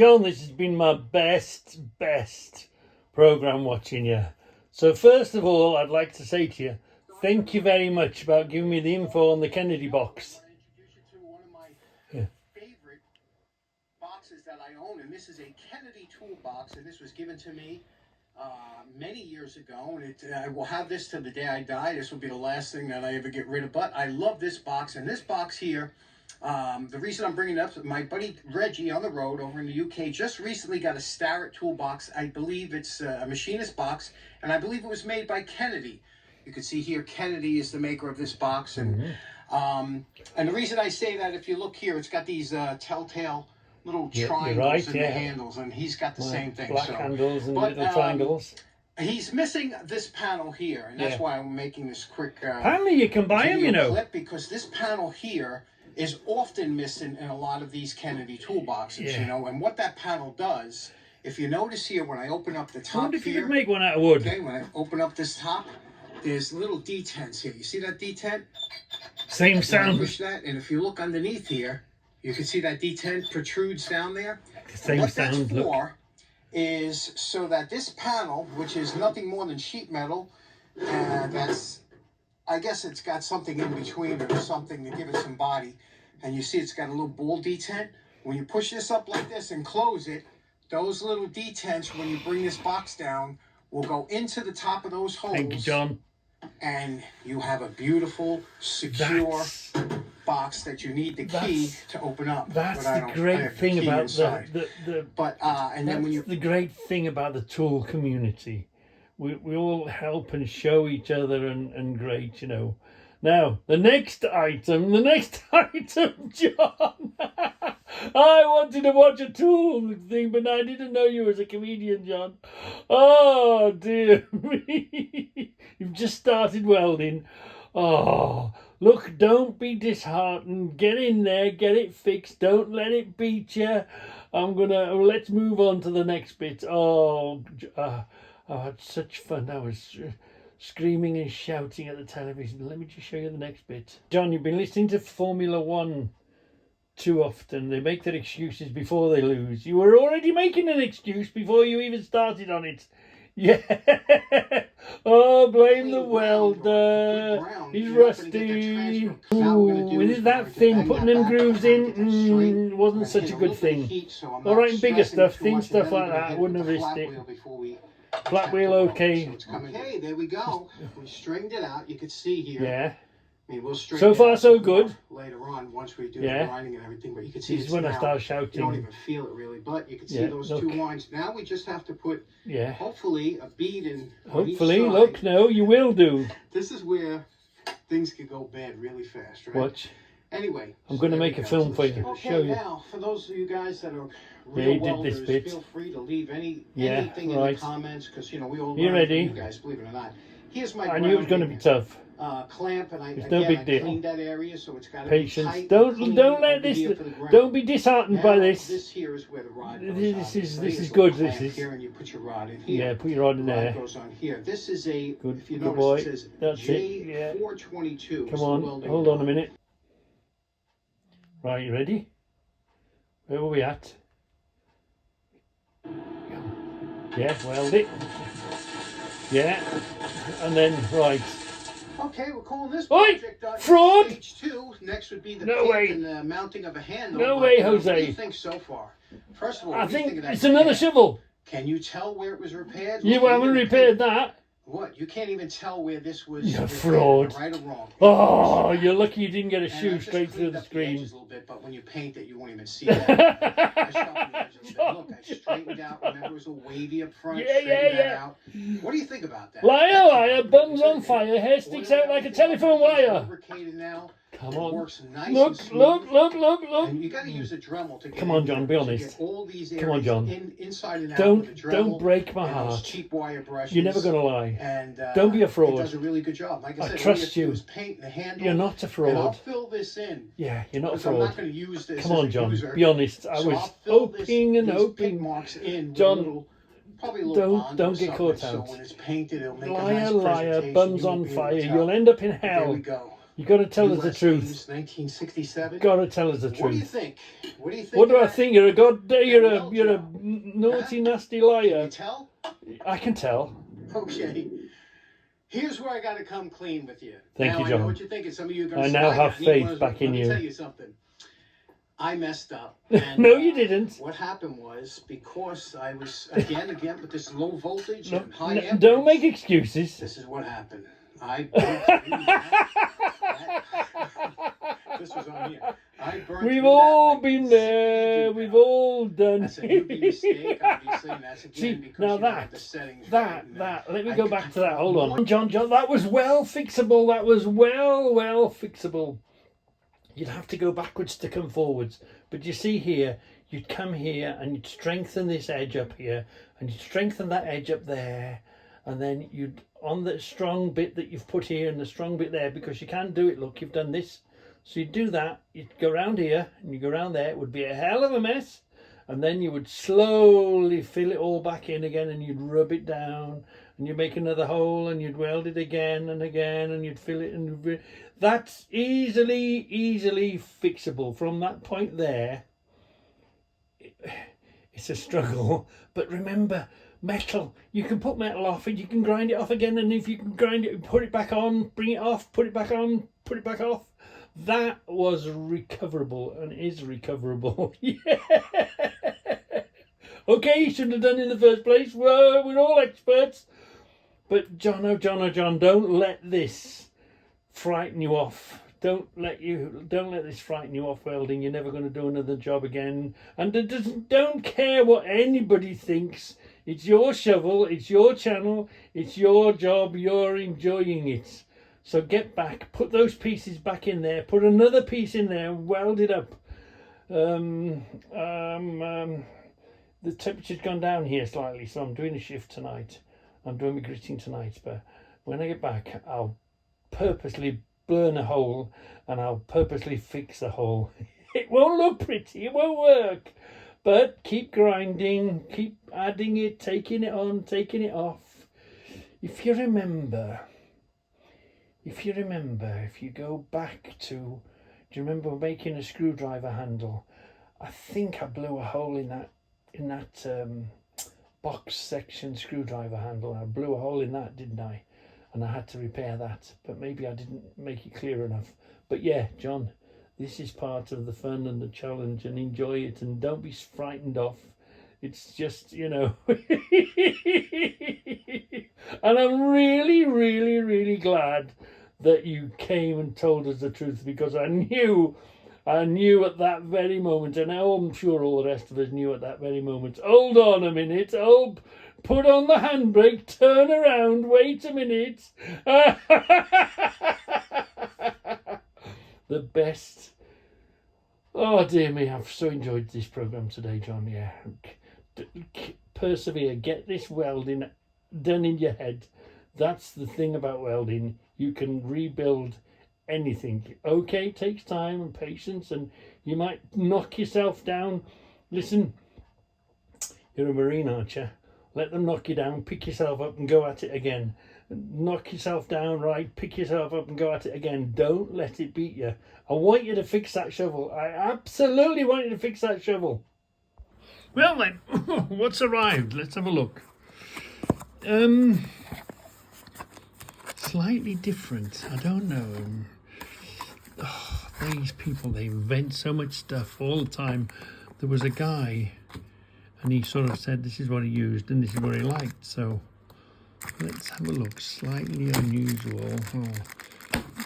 John, this has been my best program watching you. So first of all, I'd like to say to you, thank you very much about giving me the info on the Kennedy box. Yeah. Favorite boxes that I own, and this is a Kennedy toolbox, and this was given to me many years ago, and I will have this till the day I die. This will be the last thing that I ever get rid of, but I love this box. And this box here, the reason I'm bringing it up, my buddy Reggie on the road over in the UK just recently got a Starrett toolbox. I believe it's a machinist box, and I believe it was made by Kennedy. You can see here Kennedy is the maker of this box, and and the reason I say that, if you look here, it's got these telltale little triangles in the handles, and he's got the same thing. Black handles and little triangles. He's missing this panel here, and that's why I'm making this quick apparently you can buy them, you know, clip, because this panel here is often missing in a lot of these Kennedy toolboxes, you know. And what that panel does, if you notice here, when I open up the top, I wonder if you could make one out of wood. Okay, when I open up this top, there's little detents here. You see that detent? Same sound. Push that, and if you look underneath here, you can see that detent protrudes down there. Same what sound. That's for is so that this panel, which is nothing more than sheet metal, and that's, I guess it's got something in between or something to give it some body. And you see it's got a little ball detent. When you push this up like this and close it, those little detents, when you bring this box down, will go into the top of those holes. Thank you, John. And you have a beautiful, secure box that you need the key to open up. That's the great thing about the great thing about the tool community. We all help and show each other, and great, you know. Now, the next item, John. I wanted to watch a tool thing, but I didn't know you as a comedian, John. Oh, dear me. You've just started welding. Oh, look, don't be disheartened. Get in there, get it fixed. Don't let it beat you. Let's move on to the next bit. I had such fun. I was screaming and shouting at the television. Let me just show you the next bit. John, you've been listening to Formula One too often. They make their excuses before they lose. You were already making an excuse before you even started on it. Yeah. Oh, blame the welder. He's rusty. Ooh, is that thing putting them grooves in? Wasn't such a good thing. All right, bigger stuff, thin stuff like that, I wouldn't have risked it. Flat wheel, okay. Okay, there we go. We straightened it out. You can see here. Yeah. I mean, we'll so far, so good. Later on, once we do the grinding and everything, but you can see this is when I start shouting. You don't even feel it really, but you can see those two lines. Now we just have to put, hopefully, a bead in. Hopefully, look, no, you will do. This is where things could go bad really fast, right? Watch. Anyway, I'm going to make a film for you. Okay, show you. Now, for those of you guys that are real welders, feel free to leave anything in the comments, because, you know, we all learn from you guys, believe it or not. Here's my I knew it was going to be tough. Clamp, and I cleaned that area, so it's got to patience. Be tight, don't let this. Don't be disheartened by this. This here is where the rod goes this is good. This is here, and you put your rod in here. Yeah, put your rod in there. Goes on here. This is a good, if you good notice, boy. It says That's J422. it. Come on, hold on a minute. Right, you ready? Where were we at? Yeah, weld it. Yeah, and then right. Okay, we're calling this project fraud. Stage 2. Next would be the paint and the mounting of a handle. No way, Jose. What do you think so far? First of all, I think it's another shovel. Can you tell where it was repaired? You haven't repaired that. What? You can't even tell where this was. You're fraud. Right or wrong. Oh, you're lucky you didn't get a shoe straight through the screen. A little bit, but when you paint it, you won't even see that. I sharpened the edge a little bit. Look, I straightened out. Remember, it was a wavy up front. That out. What do you think about that? Liar, buns on fire, hair sticks out like a telephone wire. Now. Come on. It works nice look. And you got to use a Dremel to get Come on, John, be honest. All these Come on, John. Inside and out don't break my heart. Cheap wire brushes. You're never going to lie. And don't be a fraud. It does a really good job. Like I said, trust you. Paint the handle, you're not a fraud. And I'll fill this in. Yeah, you're not a fraud. I'm not going to use this. Come on, John. Be honest. I was hoping and hoping. Marks in John, probably a little don't get caught out. So when it's painted, it'll make liar, a nice buns on fire. You'll end up in hell. There we go. You got to tell us the US truth. Games, 1967. Got to tell us the What do you truth. think? What do you think? What do of I that? think? You're a Well, you're a Joe. naughty, nasty Can liar. you tell? I can tell. Okay. Here's where I got to come clean with you. Thank you, I know John. what you're thinking. Some of you are going I to say, now "My have God, he faith was- back in Let me you. tell you something. I messed up. And, No, you didn't. What happened was, because I was, again, with this low voltage and high No, amperage, don't make excuses. this is what happened. I burnt through that. This was on here. I burnt We've through all that like been zippity there. doo We've dah. all done That's a newbie mistake, obviously, and that's again See, because now you don't have the settings right. And, let me I- go back to that. Hold on. John, that was well fixable. That was well fixable. You'd have to go backwards to come forwards. But you see here, you'd come here and you'd strengthen this edge up here, and you'd strengthen that edge up there, and then you'd, on the strong bit that you've put here and the strong bit there, because you can't do it, look, you've done this. So you'd do that, you'd go around here, and you go around there, it would be a hell of a mess, and then you would slowly fill it all back in again, and you'd rub it down, and you'd make another hole, and you'd weld it again and again, and you'd fill it, and that's easily fixable. From that point there, it's a struggle, but remember, metal, you can put metal off and you can grind it off again, and if you can grind it, put it back on, bring it off, put it back on, put it back off. That was recoverable and is recoverable. Yeah. Okay, you shouldn't have done it in the first place. Well, we're all experts. But John, oh John, don't let this frighten you off. Don't let this frighten you off welding. You're never going to do another job again. And don't care what anybody thinks. It's your shovel, it's your channel, it's your job, you're enjoying it. So get back, put those pieces back in there, put another piece in there, weld it up. The temperature's gone down here slightly, so I'm doing a shift tonight. I'm doing my gritting tonight, but when I get back, I'll purposely burn a hole and I'll purposely fix the hole. It won't look pretty, it won't work, but keep grinding, keep adding it, taking it on, taking it off. If you go back to, do you remember making a screwdriver handle? I think I blew a hole in that box section screwdriver handle. I blew a hole in that, didn't I? And I had to repair that, but maybe I didn't make it clear enough. But yeah, John, this is part of the fun and the challenge, and enjoy it, and don't be frightened off. It's just, and I'm really glad that you came and told us the truth, because I knew at that very moment, and I'm sure all the rest of us knew at that very moment. Hold on a minute, put on the handbrake, turn around, wait a minute. The best. Oh dear me, I've so enjoyed this program today, John. Yeah, persevere, get this welding done in your head. That's the thing about welding. You can rebuild anything. Okay, it takes time and patience, and you might knock yourself down. Listen, you're a marine archer. Let them knock you down, pick yourself up and go at it again. Knock yourself down, right, pick yourself up and go at it again. Don't let it beat you. I want you to fix that shovel. I absolutely want you to fix that shovel. Well then, what's arrived? Let's have a look. Slightly different. I don't know. These people, they invent so much stuff all the time. There was a guy, and he sort of said this is what he used and this is what he liked. So let's have a look. Slightly unusual. I'll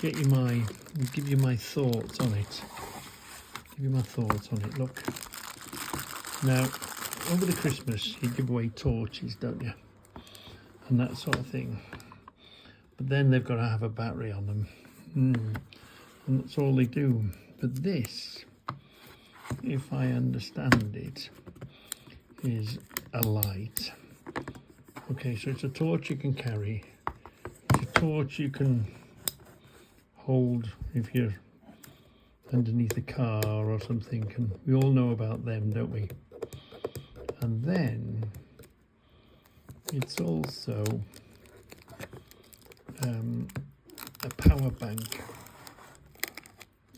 give you my thoughts on it. Look. Now, over the Christmas, you give away torches, don't you? And that sort of thing. But then they've got to have a battery on them. And that's all they do. But this, if I understand it, is a light. Okay, so it's a torch you can carry. It's a torch you can hold if you're underneath a car or something. And we all know about them, don't we? And then it's also a power bank.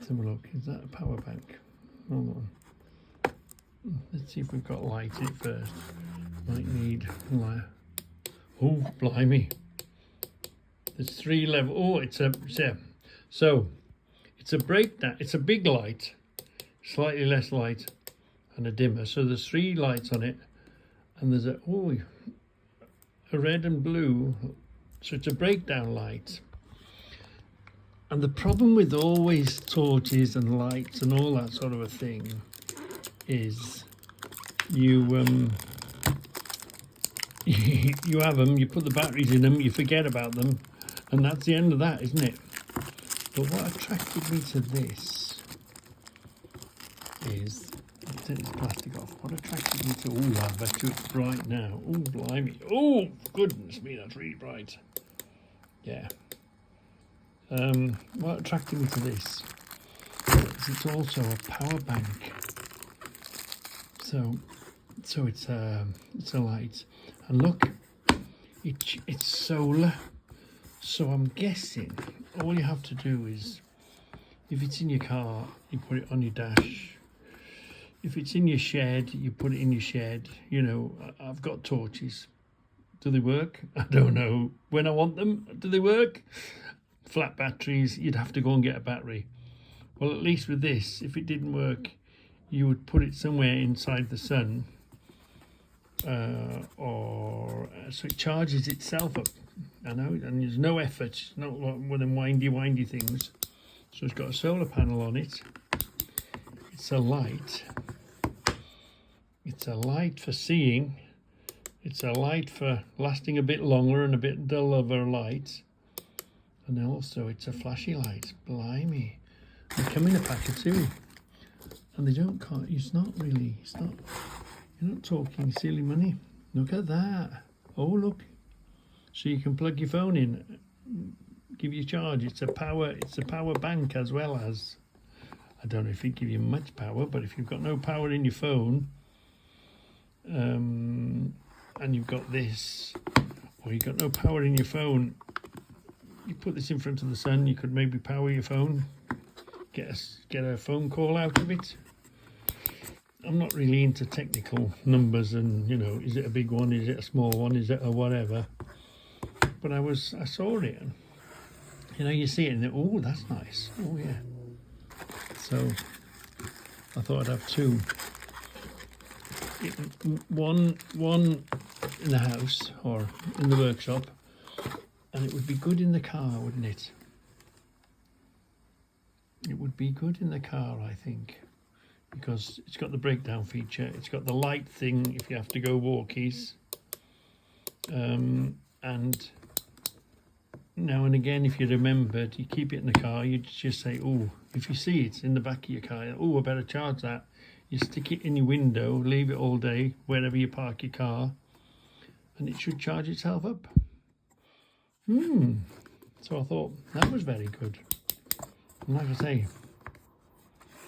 Let's have a look. Is that a power bank? Hold on. Let's see if we've got light in it first. Might need light. Oh, blimey. There's 3 levels. Oh, it's a breakdown. It's a big light, slightly less light, and a dimmer. So there's 3 lights on it, and there's a red and blue. So it's a breakdown light. And the problem with always torches and lights and all that sort of a thing is you you have them, you put the batteries in them, you forget about them, and that's the end of that, isn't it? But what attracted me to this is, I'll take this plastic off. What attracted me to, I bet you it's bright now. Oh, blimey. Oh, goodness me, that's really bright. Yeah. What attracted me to this is it's also a power bank. So it's a light, and look, it's solar. So I'm guessing all you have to do is, if it's in your car, you put it on your dash. If it's in your shed, you put it in your shed. You know, I've got torches. Do they work? I don't know. When I want them, do they work? Flat batteries, you'd have to go and get a battery. Well, at least with this, if it didn't work, you would put it somewhere inside the sun, so it charges itself up. I know, and there's no effort. It's not like one of them windy things. So it's got a solar panel on it. It's a light. It's a light for seeing. It's a light for lasting a bit longer and a bit dull of a light. And also it's a flashy light. Blimey. They come in a pack of 2. And they don't, you're not talking silly money. Look at that. Oh, look. So you can plug your phone in, give you a charge. It's a power bank as well as, I don't know if it gives you much power, but if you've got no power in your phone, and you've got this, or you've got no power in your phone, you put this in front of the sun, you could maybe power your phone, get a phone call out of it. I'm not really into technical numbers and, you know, is it a big one, is it a small one, is it a whatever. But I saw it, and, you know, you see it and think, oh, that's nice. Oh, yeah. So I thought I'd have 2. One in the house or in the workshop, and it would be good in the car, wouldn't it? It would be good in the car, I think, because it's got the breakdown feature. It's got the light thing if you have to go walkies. And now and again, if you remembered, you keep it in the car, you just say, oh, if you see it in the back of your car, oh, I better charge that. You stick it in your window, leave it all day, wherever you park your car, and it should charge itself up. So I thought, that was very good. And like I say,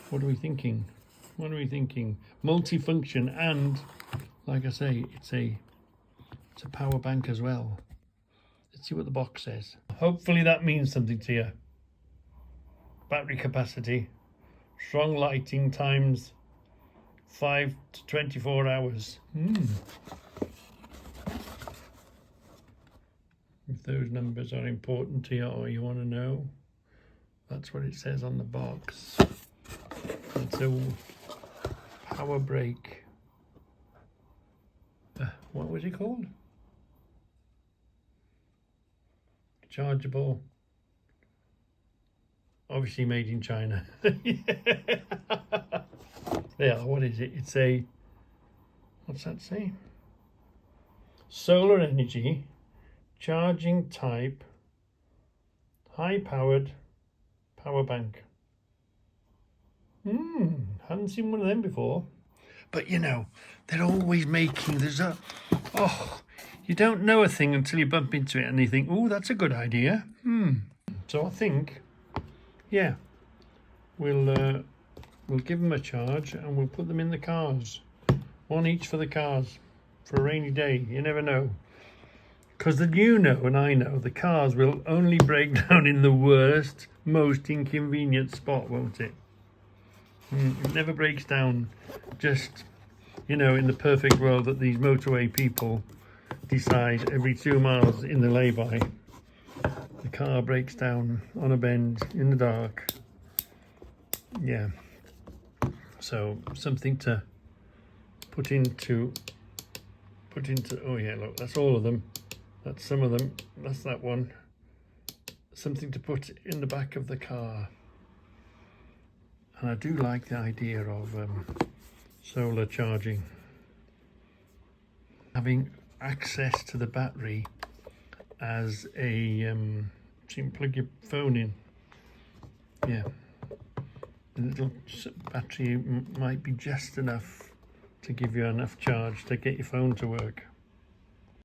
what are we thinking? Multifunction, and like I say, it's a power bank as well. Let's see what the box says. Hopefully that means something to you. Battery capacity, strong lighting times 5 to 24 hours. If those numbers are important to you or you want to know, that's what it says on the box. It's a power brake. What was it called? Chargeable. Obviously made in China. Yeah, what is it? It's a, what's that say? Solar energy, charging type, high powered power bank. Hadn't seen one of them before. But you know, they're always making, you don't know a thing until you bump into it and you think, oh, that's a good idea. So I think, yeah, we'll give them a charge and we'll put them in the cars. 1 each for the cars for a rainy day. You never know. Because you know and I know the cars will only break down in the worst, most inconvenient spot, won't it? It never breaks down just, you know, in the perfect world that these motorway people decide every 2 miles in the lay-by, the car breaks down on a bend in the dark. Yeah. So something to put into, oh yeah, look, that's all of them. That's some of them. That's that one. Something to put in the back of the car. And I do like the idea of solar charging. Having access to the battery as a, so you can plug your phone in. Yeah. The little battery might be just enough to give you enough charge to get your phone to work.